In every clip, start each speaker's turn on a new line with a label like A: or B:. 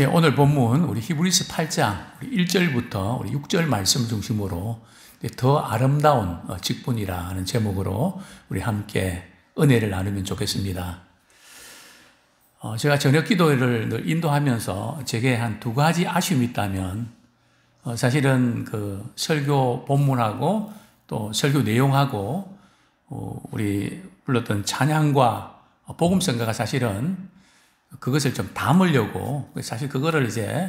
A: 예, 오늘 본문 우리 히브리서 8장 1절부터 우리 6절 말씀 중심으로 더 아름다운 직분이라는 제목으로 우리 함께 은혜를 나누면 좋겠습니다. 제가 저녁 기도를 늘 인도하면서 제게 한 두 가지 아쉬움이 있다면 사실은 그 설교 본문하고 또 설교 내용하고 우리 불렀던 찬양과 복음성가가 사실은 그것을 좀 담으려고 사실 그거를 이제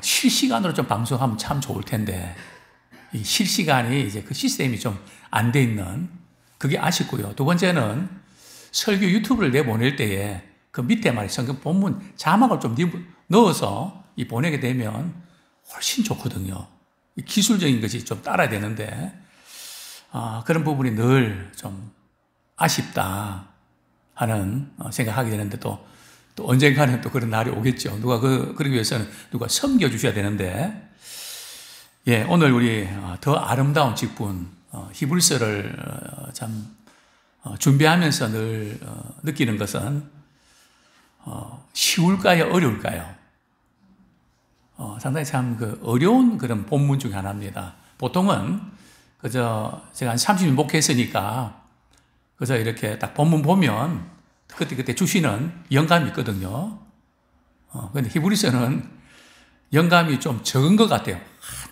A: 실시간으로 좀 방송하면 참 좋을 텐데 이 실시간이 이제 그 시스템이 좀 안 돼 있는 그게 아쉽고요. 두 번째는 설교 유튜브를 내보낼 때에 그 밑에 말이 성경 본문 자막을 좀 넣어서 이 보내게 되면 훨씬 좋거든요. 기술적인 것이 좀 따라야 되는데 그런 부분이 늘 좀 아쉽다 하는 생각하게 되는데 또 언젠가는 또 그런 날이 오겠죠. 누가 그러기 위해서는 누가 섬겨주셔야 되는데, 예, 오늘 우리 더 아름다운 직분, 히브리서를 참 준비하면서 늘 느끼는 것은 쉬울까요? 어려울까요? 상당히 참 그 어려운 그런 본문 중에 하나입니다. 보통은 그저 제가 한 30년 목회했으니까 그저 이렇게 딱 본문 보면 그때 주시는 영감이 있거든요. 근데 히브리서는 영감이 좀 적은 것 같아요.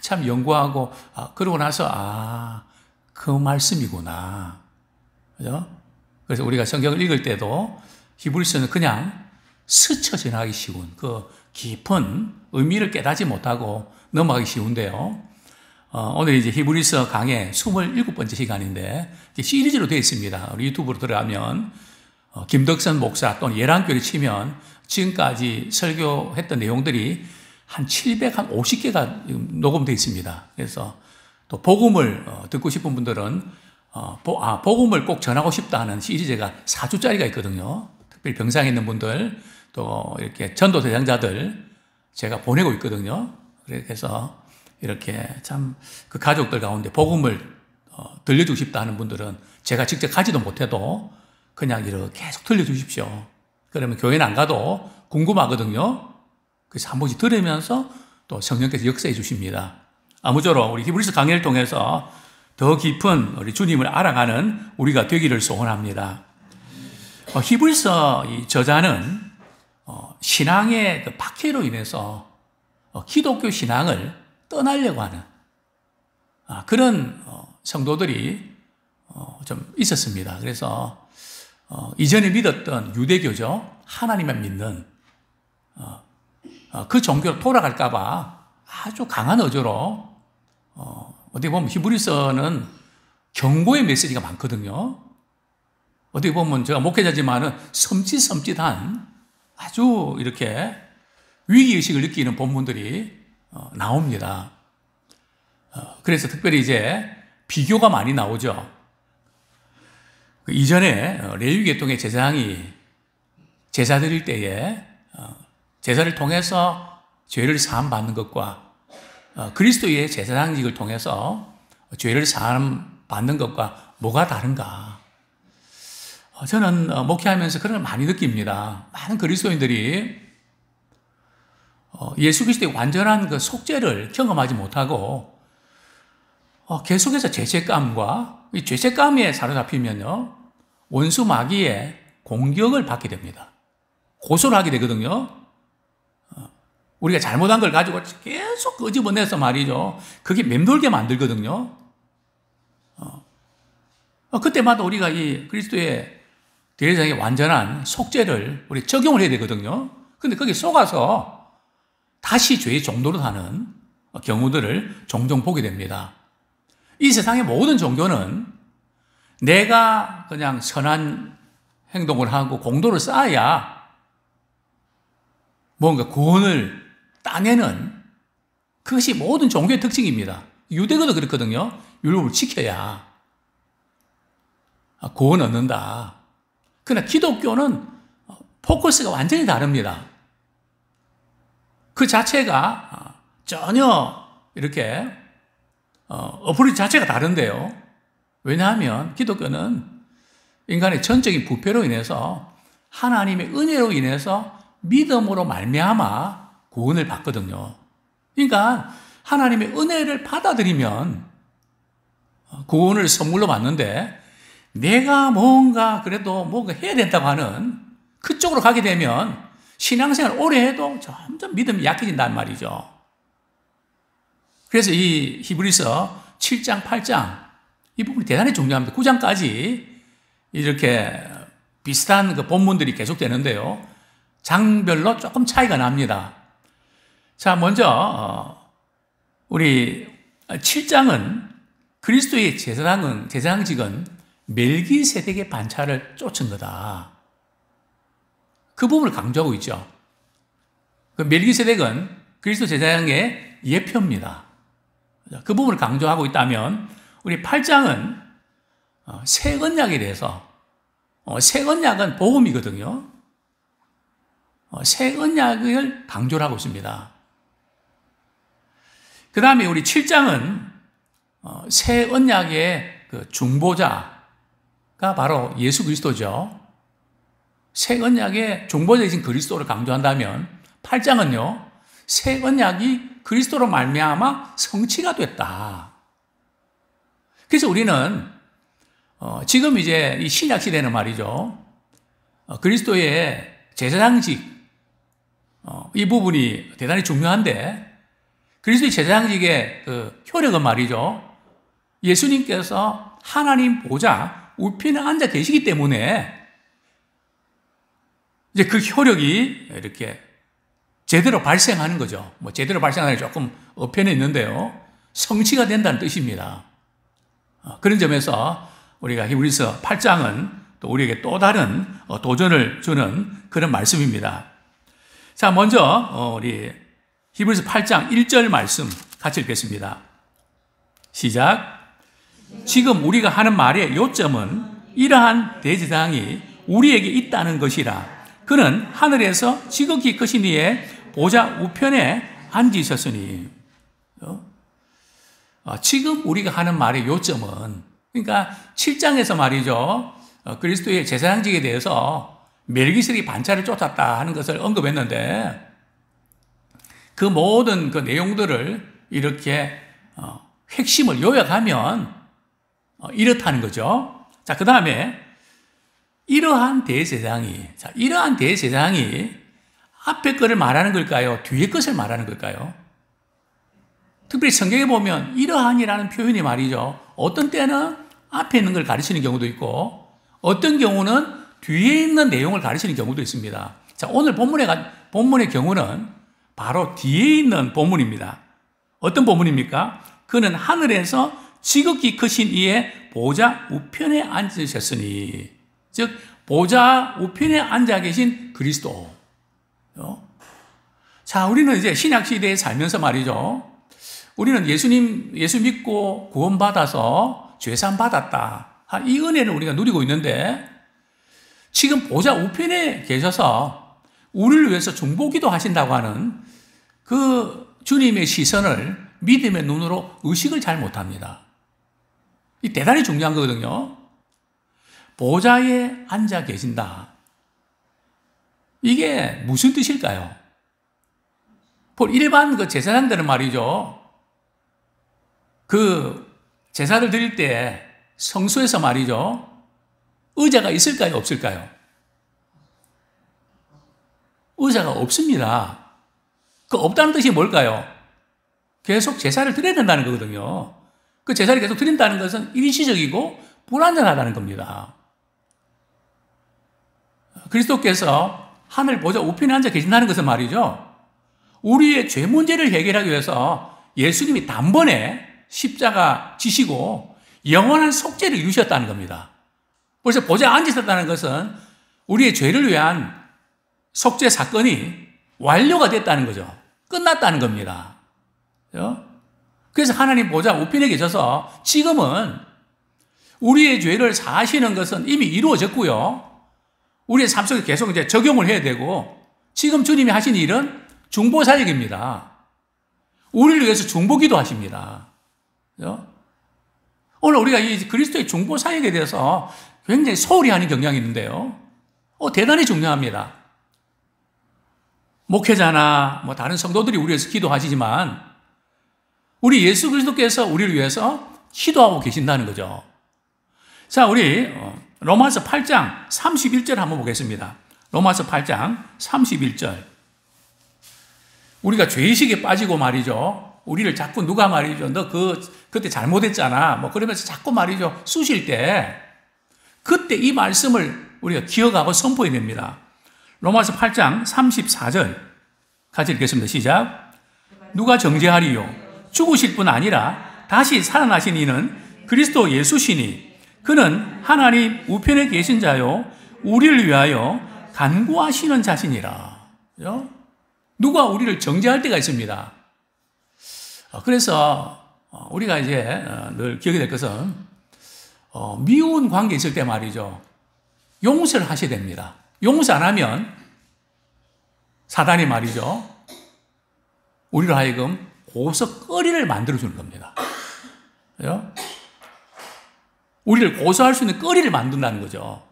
A: 참 연구하고, 그러고 나서, 그 말씀이구나. 그죠? 그래서 우리가 성경을 읽을 때도 히브리서는 그냥 스쳐 지나가기 쉬운 그 깊은 의미를 깨닫지 못하고 넘어가기 쉬운데요. 오늘 이제 히브리서 강의 27번째 시간인데, 시리즈로 되어 있습니다. 우리 유튜브로 들어가면, 김덕선 목사 또는 예랑교를 치면 지금까지 설교했던 내용들이 한 750개가 녹음되어 있습니다. 그래서 또 복음을 듣고 싶은 분들은 복음을 꼭 전하고 싶다는 시리즈가 4주짜리가 있거든요. 특별히 병상에 있는 분들 또 이렇게 전도 대상자들 제가 보내고 있거든요. 그래서 이렇게 참 그 가족들 가운데 복음을 들려주고 싶다 하는 분들은 제가 직접 가지도 못해도 그냥 이렇게 계속 들려주십시오. 그러면 교회는 안 가도 궁금하거든요. 그래서 한 번씩 들으면서 또 성령께서 역사해 주십니다. 아무쪼록 우리 히브리서 강의를 통해서 더 깊은 우리 주님을 알아가는 우리가 되기를 소원합니다. 히브리서 이 저자는 신앙의 그 박해로 인해서 기독교 신앙을 떠나려고 하는 그런 성도들이 좀 있었습니다. 그래서 이전에 믿었던 유대교죠. 하나님만 믿는 그 종교로 돌아갈까봐 아주 강한 의지로 어떻게 보면 히브리서는 경고의 메시지가 많거든요. 어떻게 보면 제가 목회자지만은 섬찟한 아주 이렇게 위기의식을 느끼는 본문들이 나옵니다. 그래서 특별히 이제 비교가 많이 나오죠. 이전에 레위 계통의 제사장이 제사 드릴 때에 제사를 통해서 죄를 사함 받는 것과 그리스도의 제사장직을 통해서 죄를 사함 받는 것과 뭐가 다른가? 저는 목회하면서 그런 걸 많이 느낍니다. 많은 그리스도인들이 예수 그리스도의 완전한 그 속죄를 경험하지 못하고 계속해서 죄책감과 이 죄책감에 사로잡히면요, 원수 마귀의 공격을 받게 됩니다. 고소를 하게 되거든요. 우리가 잘못한 걸 가지고 계속 끄집어내서 말이죠. 그게 맴돌게 만들거든요. 그때마다 우리가 이 그리스도의 대제사장의 완전한 속죄를 우리 적용을 해야 되거든요. 근데 거기에 속아서 다시 죄의 종로로 하는 경우들을 종종 보게 됩니다. 이 세상의 모든 종교는 내가 그냥 선한 행동을 하고 공도를 쌓아야 뭔가 구원을 따내는 그것이 모든 종교의 특징입니다. 유대교도 그렇거든요. 율법을 지켜야 구원 얻는다. 그러나 기독교는 포커스가 완전히 다릅니다. 그 자체가 전혀 이렇게 어프로치 자체가 다른데요. 왜냐하면 기독교는 인간의 전적인 부패로 인해서 하나님의 은혜로 인해서 믿음으로 말미암아 구원을 받거든요. 그러니까 하나님의 은혜를 받아들이면 구원을 선물로 받는데 내가 뭔가 그래도 뭔가 해야 된다고 하는 그쪽으로 가게 되면 신앙생활 오래 해도 점점 믿음이 약해진단 말이죠. 그래서 이 히브리서 7장, 8장 이 부분이 대단히 중요합니다. 9장까지 이렇게 비슷한 그 본문들이 계속되는데요. 장별로 조금 차이가 납니다. 자, 먼저 우리 7장은 그리스도의 제사장직은 멜기세덱의 반차를 쫓은 거다. 그 부분을 강조하고 있죠. 그 멜기세덱은 그리스도 제사장의 예표입니다. 그 부분을 강조하고 있다면 우리 8장은 새 언약에 대해서 새 언약은 복음이거든요. 새 언약을 강조를 하고 있습니다. 그 다음에 우리 7장은 새 언약의 그 중보자가 바로 예수 그리스도죠. 새 언약의 중보자이신 그리스도를 강조한다면 8장은요. 새 언약이 그리스도로 말미암아 성취가 됐다. 그래서 우리는 지금 이제 이 신약 시대는 말이죠. 그리스도의 제사장직 이 부분이 대단히 중요한데 그리스도의 제사장직의 그 효력은 말이죠. 예수님께서 하나님 보좌 우편에 앉아 계시기 때문에 이제 그 효력이 이렇게 제대로 발생하는 거죠. 뭐 제대로 발생하는 게 조금 어편에 있는데요. 성취가 된다는 뜻입니다. 그런 점에서 우리가 히브리서 8장은 또 우리에게 또 다른 도전을 주는 그런 말씀입니다. 자, 먼저 우리 히브리서 8장 1절 말씀 같이 읽겠습니다. 시작. 지금 우리가 하는 말의 요점은 이러한 대제사장이 우리에게 있다는 것이라. 그는 하늘에서 지극히 크신 이의 보좌 우편에 앉으셨으니. 지금 우리가 하는 말의 요점은, 그러니까 7장에서 말이죠. 그리스도의 제사장직에 대해서 멜기세덱이 반차를 쫓았다 하는 것을 언급했는데 그 모든 그 내용들을 이렇게 핵심을 요약하면 이렇다는 거죠. 자, 그 다음에 이러한 대제사장이 앞에 것을 말하는 걸까요? 뒤에 것을 말하는 걸까요? 특별히 성경에 보면 이러한이라는 표현이 말이죠. 어떤 때는 앞에 있는 걸 가르치는 경우도 있고 어떤 경우는 뒤에 있는 내용을 가르치는 경우도 있습니다. 자, 오늘 본문의 경우는 바로 뒤에 있는 본문입니다. 어떤 본문입니까? 그는 하늘에서 지극히 크신 이의 보좌 우편에 앉으셨으니, 즉 보좌 우편에 앉아 계신 그리스도. 자, 우리는 이제 신약 시대에 살면서 말이죠. 우리는 예수 믿고 구원받아서 죄사함 받았다. 이 은혜를 우리가 누리고 있는데 지금 보좌 우편에 계셔서 우리를 위해서 중보기도 하신다고 하는 그 주님의 시선을 믿음의 눈으로 의식을 잘 못합니다. 이 대단히 중요한 거거든요. 보좌에 앉아 계신다. 이게 무슨 뜻일까요? 일반 그 제사장들은 말이죠. 그 제사를 드릴 때 성소에서 말이죠. 의자가 있을까요? 없을까요? 의자가 없습니다. 그 없다는 뜻이 뭘까요? 계속 제사를 드려야 된다는 거거든요. 그 제사를 계속 드린다는 것은 일시적이고 불완전하다는 겁니다. 그리스도께서 하늘 보좌 우편에 앉아 계신다는 것은 말이죠. 우리의 죄 문제를 해결하기 위해서 예수님이 단번에 십자가 지시고 영원한 속죄를 이루셨다는 겁니다. 그래서 보좌에 앉으셨다는 것은 우리의 죄를 위한 속죄 사건이 완료가 됐다는 거죠. 끝났다는 겁니다. 그래서 하나님 보좌 우편에 계셔서 지금은 우리의 죄를 사하시는 것은 이미 이루어졌고요. 우리의 삶 속에 계속 이제 적용을 해야 되고 지금 주님이 하신 일은 중보사역입니다. 우리를 위해서 중보기도 하십니다. 오늘 우리가 이 그리스도의 중보사역에 대해서 굉장히 소홀히 하는 경향이 있는데요. 대단히 중요합니다. 목회자나 뭐 다른 성도들이 우리 위해서 기도하시지만 우리 예수 그리스도께서 우리를 위해서 기도하고 계신다는 거죠. 자, 우리 로마서 8장 31절 한번 보겠습니다. 로마서 8장 31절. 우리가 죄의식에 빠지고 말이죠. 우리를 자꾸 누가 말이죠. 너 그때 잘못했잖아. 뭐 그러면서 자꾸 말이죠. 쑤실 때 그때 이 말씀을 우리가 기억하고 선포해야 됩니다. 로마서 8장 34절 같이 읽겠습니다. 시작. 누가 정죄하리요? 죽으실 뿐 아니라 다시 살아나신 이는 그리스도 예수시니 그는 하나님 우편에 계신 자요 우리를 위하여 간구하시는 자신이라. 누가 우리를 정죄할 때가 있습니다. 그래서 우리가 이제 늘 기억이 될 것은 미운 관계 있을 때 말이죠. 용서를 하셔야 됩니다. 용서 안 하면 사단이 말이죠. 우리로 하여금 고소거리를 만들어주는 겁니다. 우리를 고소할 수 있는 거리를 만든다는 거죠.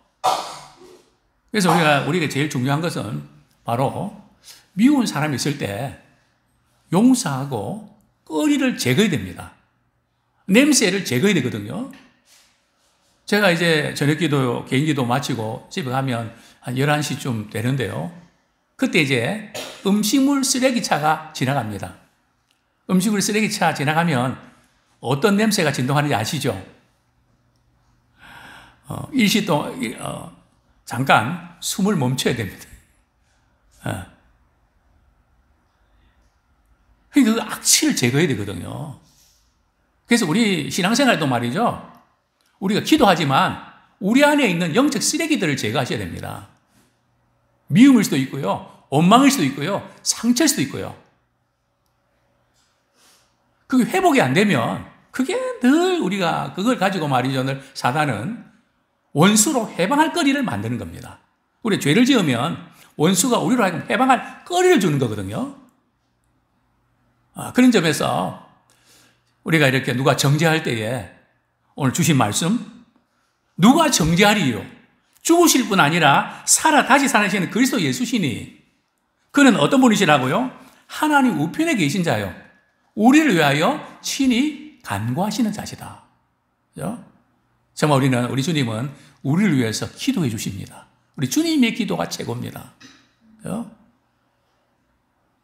A: 그래서 우리가 제일 중요한 것은 바로 미운 사람이 있을 때 용서하고 거리를 제거해야 됩니다. 냄새를 제거해야 되거든요. 제가 이제 저녁 기도, 개인 기도 마치고 집에 가면 한 11시쯤 되는데요. 그때 이제 음식물 쓰레기차가 지나갑니다. 음식물 쓰레기차 지나가면 어떤 냄새가 진동하는지 아시죠? 일시동, 잠깐 숨을 멈춰야 됩니다. 그 악취를 제거해야 되거든요. 그래서 우리 신앙생활도 말이죠. 우리가 기도하지만 우리 안에 있는 영적 쓰레기들을 제거하셔야 됩니다. 미움일 수도 있고요. 원망일 수도 있고요. 상처일 수도 있고요. 그게 회복이 안 되면 그게 늘 우리가 그걸 가지고 말이죠. 늘 사단은 원수로 해방할 거리를 만드는 겁니다. 우리 죄를 지으면 원수가 우리로 하여금 해방할 거리를 주는 거거든요. 그런 점에서 우리가 이렇게 누가 정죄할 때에 오늘 주신 말씀, 누가 정죄하리요? 죽으실 뿐 아니라 다시 살아나시는 그리스도 예수시니 그는 어떤 분이시라고요? 하나님 우편에 계신 자요. 우리를 위하여 친히 간구하시는 자시다. 정말 우리 주님은 우리를 위해서 기도해 주십니다. 우리 주님의 기도가 최고입니다.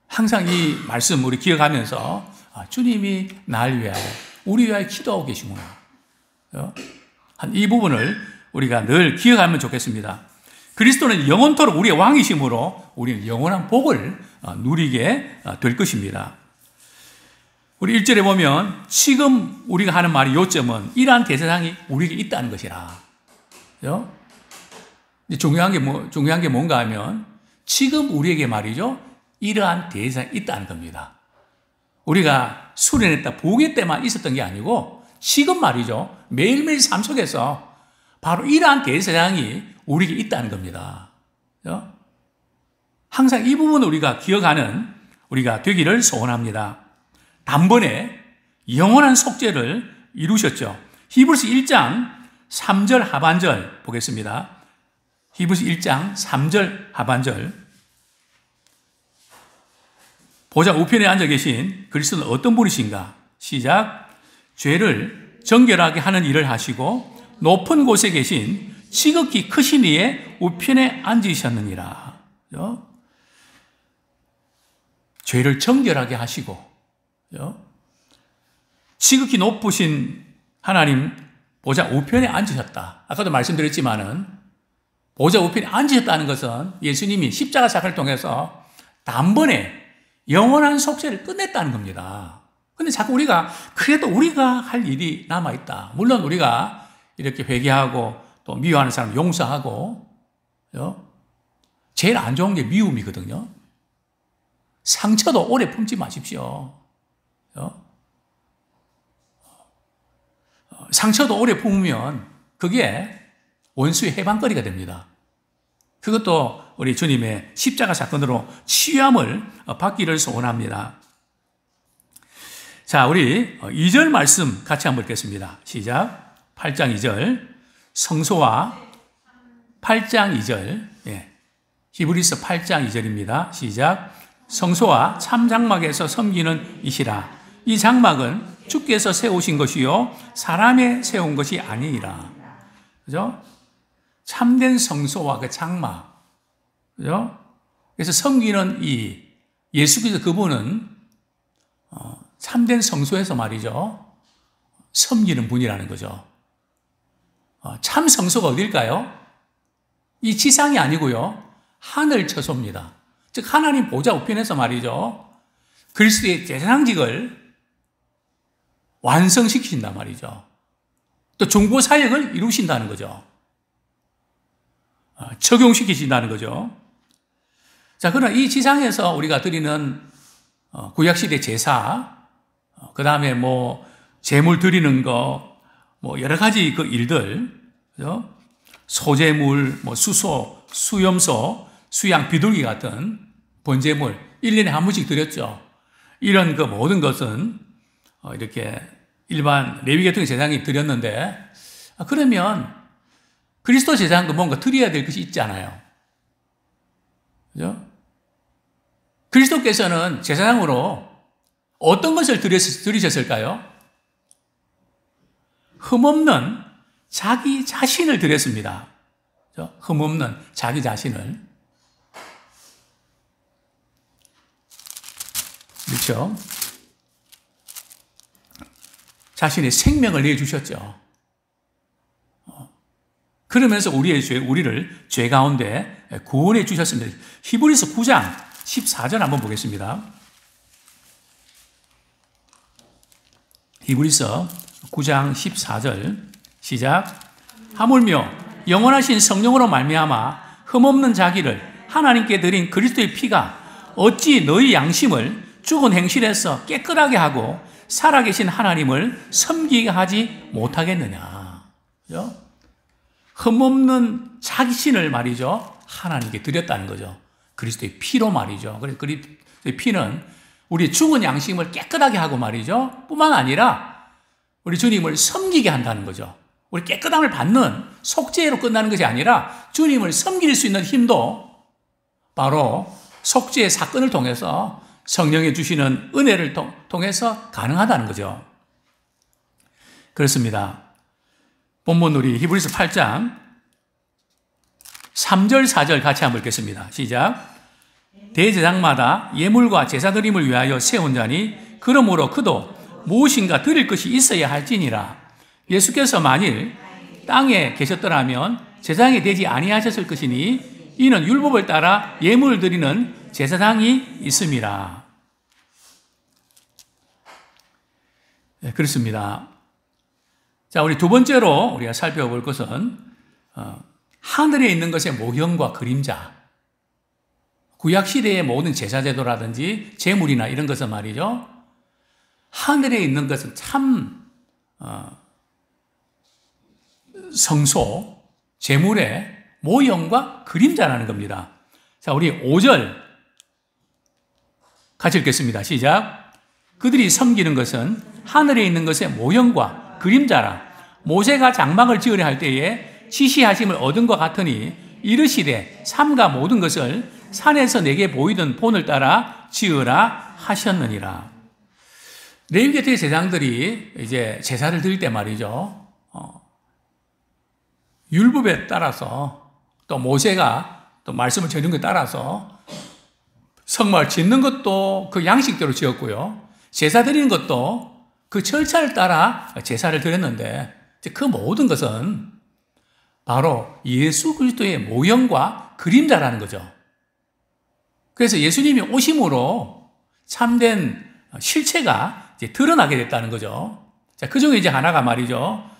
A: 항상 이 말씀 우리 기억하면서 주님이 날 위하여 우리 위하여 기도하고 계시구나. 한 이 부분을 우리가 늘 기억하면 좋겠습니다. 그리스도는 영원토록 우리의 왕이심으로 우리는 영원한 복을 누리게 될 것입니다. 우리 1절에 보면 지금 우리가 하는 말의 요점은 이러한 대세상이 우리에게 있다는 것이라. 중요한 게 뭔가 하면 지금 우리에게 말이죠. 이러한 대세상이 있다는 겁니다. 우리가 수련했다, 부흥회 때만 있었던 게 아니고 지금 말이죠. 매일매일 삶 속에서 바로 이러한 대세상이 우리에게 있다는 겁니다. 항상 이 부분을 우리가 기억하는 우리가 되기를 소원합니다. 단번에 영원한 속죄를 이루셨죠. 히브리서 1장 3절 하반절 보겠습니다. 히브리서 1장 3절 하반절. 보좌 우편에 앉아 계신 그리스도는 어떤 분이신가? 시작. 죄를 정결하게 하는 일을 하시고 높은 곳에 계신 지극히 크신 이의 우편에 앉으셨느니라. 죄를 정결하게 하시고 지극히 높으신 하나님 보좌 우편에 앉으셨다. 아까도 말씀드렸지만은 보좌 우편에 앉으셨다는 것은 예수님이 십자가 사건을 통해서 단번에 영원한 속죄를 끝냈다는 겁니다. 근데 자꾸 그래도 우리가 할 일이 남아있다. 물론 우리가 이렇게 회개하고 또 미워하는 사람 용서하고, 제일 안 좋은 게 미움이거든요. 상처도 오래 품지 마십시오. 상처도 오래 품으면 그게 원수의 해방거리가 됩니다. 그것도 우리 주님의 십자가 사건으로 치유함을 받기를 소원합니다. 자, 우리 2절 말씀 같이 한번 읽겠습니다. 시작. 8장 2절. 성소와 8장 2절. 히브리서 8장 2절입니다. 시작. 성소와 참 장막에서 섬기는 이시라. 이 장막은 주께서 세우신 것이요 사람의 세운 것이 아니니라. 그죠? 참된 성소와 그 장막. 그죠? 그래서 섬기는 이 예수께서 그분은 참된 성소에서 말이죠. 섬기는 분이라는 거죠. 참 성소가 어딜까요? 이 지상이 아니고요. 하늘 처소입니다. 즉 하나님 보좌 우편에서 말이죠. 그리스도의 제사장직을 완성시키신단 말이죠. 또 중보 사역을 이루신다는 거죠. 적용시키신다는 거죠. 자, 그러나 이 지상에서 우리가 드리는 구약시대 제사, 그 다음에 뭐 제물 드리는 거, 뭐 여러 가지 그 일들, 그죠? 소제물, 뭐 수소, 수염소, 수양, 비둘기 같은 번제물 1년에 한 번씩 드렸죠. 이런 그 모든 것은 이렇게 일반 레위계통의 제사장이 드렸는데, 그러면 그리스도 제사장도 뭔가 드려야 될 것이 있잖아요. 그죠? 그리스도께서는 제사장으로 어떤 것을 드리셨을까요? 흠없는 자기 자신을 드렸습니다. 그죠? 흠없는 자기 자신을. 그렇죠? 자신의 생명을 내주셨죠. 그러면서 우리를 죄 가운데 구원해 주셨습니다. 히브리서 9장 14절 한번 보겠습니다. 히브리서 9장 14절 시작. 하물며 영원하신 성령으로 말미암아 흠없는 자기를 하나님께 드린 그리스도의 피가 어찌 너희 양심을 죽은 행실에서 깨끗하게 하고 살아계신 하나님을 섬기게 하지 못하겠느냐. 그죠? 흠없는 자신을 말이죠. 하나님께 드렸다는 거죠. 그리스도의 피로 말이죠. 그래서 그리스도의 피는 우리 죽은 양심을 깨끗하게 하고 말이죠. 뿐만 아니라 우리 주님을 섬기게 한다는 거죠. 우리 깨끗함을 받는 속죄로 끝나는 것이 아니라 주님을 섬길 수 있는 힘도 바로 속죄의 사건을 통해서 성령이 주시는 은혜를 통해서 가능하다는 거죠. 그렇습니다. 본문 우리 히브리서 8장 3절 4절 같이 한번 읽겠습니다. 시작. 대제사장마다 예물과 제사드림을 위하여 세운 자니 그러므로 그도 무엇인가 드릴 것이 있어야 할지니라. 예수께서 만일 땅에 계셨더라면 제사장이 되지 아니하셨을 것이니 이는 율법을 따라 예물을 드리는 제사장이 있음이라. 네, 그렇습니다. 자, 우리 두 번째로 우리가 살펴볼 것은 하늘에 있는 것의 모형과 그림자. 구약시대의 모든 제사제도라든지 제물이나 이런 것은 말이죠. 하늘에 있는 것은 참 성소, 제물의 모형과 그림자라는 겁니다. 자, 우리 5절 같이 읽겠습니다. 시작. 그들이 섬기는 것은 하늘에 있는 것의 모형과 그림자라. 모세가 장막을 지으려 할 때에 지시하심을 얻은 것 같으니 이르시되 삼가 모든 것을 산에서 내게 보이던 본을 따라 지으라 하셨느니라. 레위계통의 제사장들이 이제 제사를 드릴 때 말이죠. 율법에 따라서 또 모세가 또 말씀을 전한 것에 따라서 성막을 짓는 것도 그 양식대로 지었고요. 제사 드리는 것도 그 절차를 따라 제사를 드렸는데 그 모든 것은 바로 예수 그리스도의 모형과 그림자라는 거죠. 그래서 예수님이 오심으로 참된 실체가 이제 드러나게 됐다는 거죠. 자, 그 중에 이제 하나가 말이죠.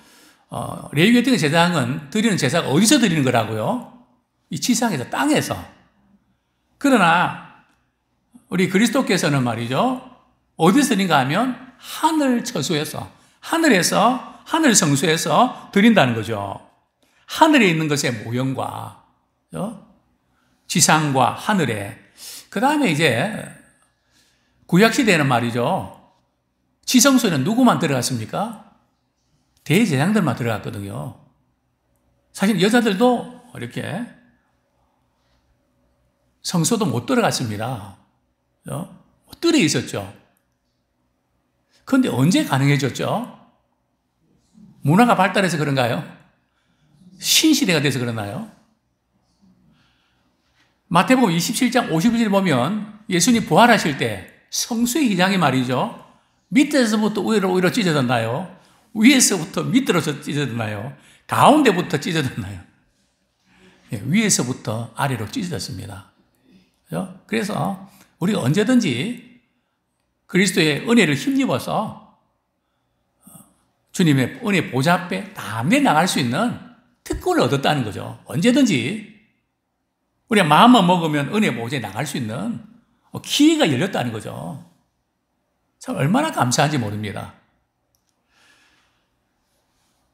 A: 레위계통의 제사장은 드리는 제사가 어디서 드리는 거라고요? 이 지상에서, 땅에서. 그러나 우리 그리스도께서는 말이죠. 어디서 드린가 하면 하늘 처소에서, 하늘에서, 하늘 성소에서 드린다는 거죠. 하늘에 있는 것의 모형과 지상과 하늘에. 그 다음에 이제 구약시대에는 말이죠. 지성소에는 누구만 들어갔습니까? 대제사장들만 들어갔거든요. 사실 여자들도 이렇게 성소도 못 들어갔습니다. 뜰에 있었죠. 그런데 언제 가능해졌죠? 문화가 발달해서 그런가요? 신시대가 돼서 그러나요? 마태복음 27장 51절 보면 예수님 부활하실 때 성수의 기장이 말이죠. 밑에서부터 위로 찢어졌나요? 위에서부터 밑으로 찢어졌나요? 가운데부터 찢어졌나요? 위에서부터 아래로 찢어졌습니다. 그래서 우리가 언제든지 그리스도의 은혜를 힘입어서 주님의 은혜 보좌 앞에 담대 나갈 수 있는 특권을 얻었다는 거죠. 언제든지 우리가 마음만 먹으면 은혜 보좌에 나갈 수 있는 기회가 열렸다는 거죠. 참 얼마나 감사한지 모릅니다.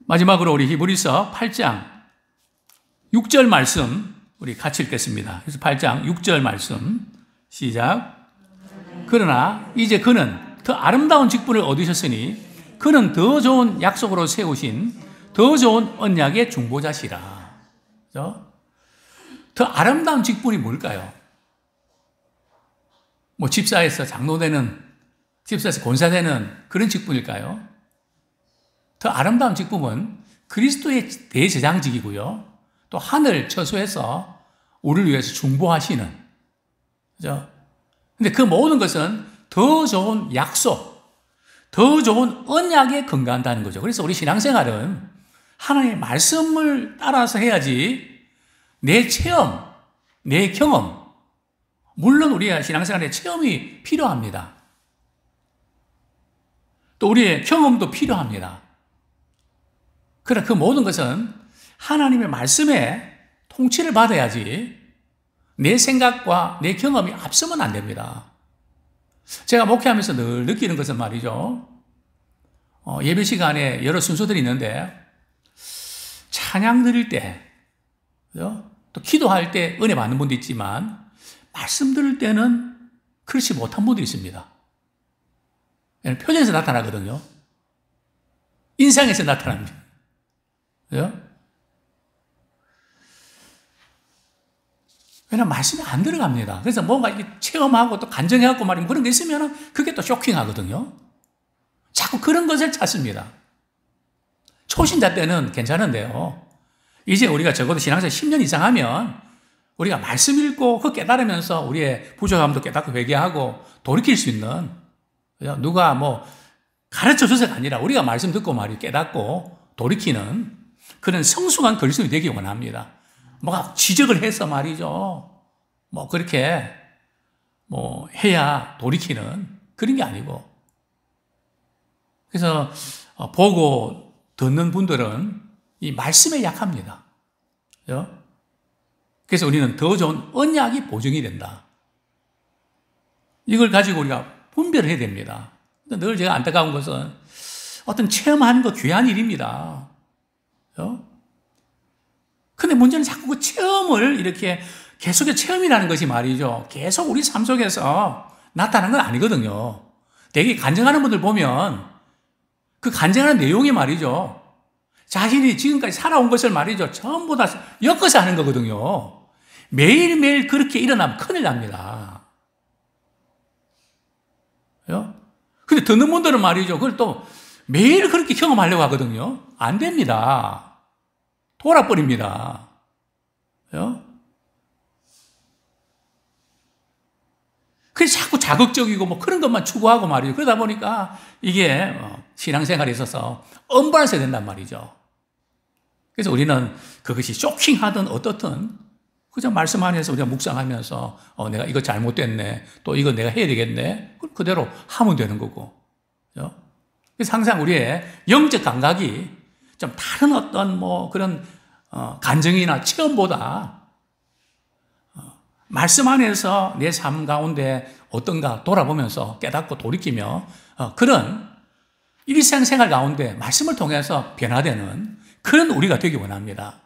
A: 마지막으로 우리 히브리서 8장 6절 말씀 우리 같이 읽겠습니다. 그래서 8장 6절 말씀 시작. 그러나 이제 그는 더 아름다운 직분을 얻으셨으니 그는 더 좋은 약속으로 세우신 더 좋은 언약의 중보자시라. 그렇죠? 더 아름다운 직분이 뭘까요? 뭐 집사에서 장로되는, 집사에서 권사되는 그런 직분일까요? 더 아름다운 직분은 그리스도의 대제장직이고요. 또 하늘 처소에서 우리를 위해서 중보하시는, 그죠? 근데 그 모든 것은 더 좋은 약속, 더 좋은 언약에 근거한다는 거죠. 그래서 우리 신앙생활은 하나님의 말씀을 따라서 해야지 내 체험, 내 경험, 물론 우리의 신앙생활에 체험이 필요합니다. 또 우리의 경험도 필요합니다. 그러나 그 모든 것은 하나님의 말씀에 통치를 받아야지 내 생각과 내 경험이 앞서면 안 됩니다. 제가 목회하면서 늘 느끼는 것은 말이죠. 예배 시간에 여러 순서들이 있는데 찬양 드릴 때, 그죠? 또 기도할 때 은혜 받는 분도 있지만 말씀 들을 때는 그렇지 못한 분들이 있습니다. 표정에서 나타나거든요. 인상에서 나타납니다. 그죠? 왜냐면 말씀이 안 들어갑니다. 그래서 뭔가 이렇게 체험하고 또 간증해갖고 말이면 그런 게 있으면 그게 또 쇼킹하거든요. 자꾸 그런 것을 찾습니다. 초신자 때는 괜찮은데요. 이제 우리가 적어도 신앙생활 10년 이상 하면 우리가 말씀 읽고 그 깨달으면서 우리의 부족함도 깨닫고 회개하고 돌이킬 수 있는, 누가 뭐 가르쳐 줘서가 아니라 우리가 말씀 듣고 말이 깨닫고 돌이키는 그런 성숙한 그리스도인이 되기 원합니다. 뭐가 지적을 해서 말이죠. 뭐 그렇게 뭐 해야 돌이키는 그런 게 아니고. 그래서 보고 듣는 분들은 이 말씀에 약합니다. 그래서 우리는 더 좋은 언약이 보증이 된다. 이걸 가지고 우리가 분별을 해야 됩니다. 늘 제가 안타까운 것은 어떤 체험하는 거 귀한 일입니다. 근데 문제는 자꾸 그 체험을 이렇게 계속의 체험이라는 것이 말이죠. 계속 우리 삶 속에서 나타나는 건 아니거든요. 되게 간증하는 분들 보면 그 간증하는 내용이 말이죠. 자신이 지금까지 살아온 것을 말이죠. 전부 다 엮어서 하는 거거든요. 매일매일 그렇게 일어나면 큰일 납니다. 근데 듣는 분들은 말이죠. 그걸 또 매일 그렇게 경험하려고 하거든요. 안 됩니다. 돌아버립니다. 그래서 자꾸 자극적이고 뭐 그런 것만 추구하고 말이죠. 그러다 보니까 이게 신앙생활에 있어서 언밸런스가 된단 말이죠. 그래서 우리는 그것이 쇼킹하든 어떻든 그저 말씀 안에서 우리가 묵상하면서 내가 이거 잘못됐네, 또 이거 내가 해야 되겠네, 그대로 하면 되는 거고. 그래서 항상 우리의 영적 감각이 좀 다른 어떤 뭐 그런 간증이나 체험보다 말씀 안에서 내 삶 가운데 어떤가 돌아보면서 깨닫고 돌이키며 그런 일상생활 가운데 말씀을 통해서 변화되는 그런 우리가 되기 원합니다.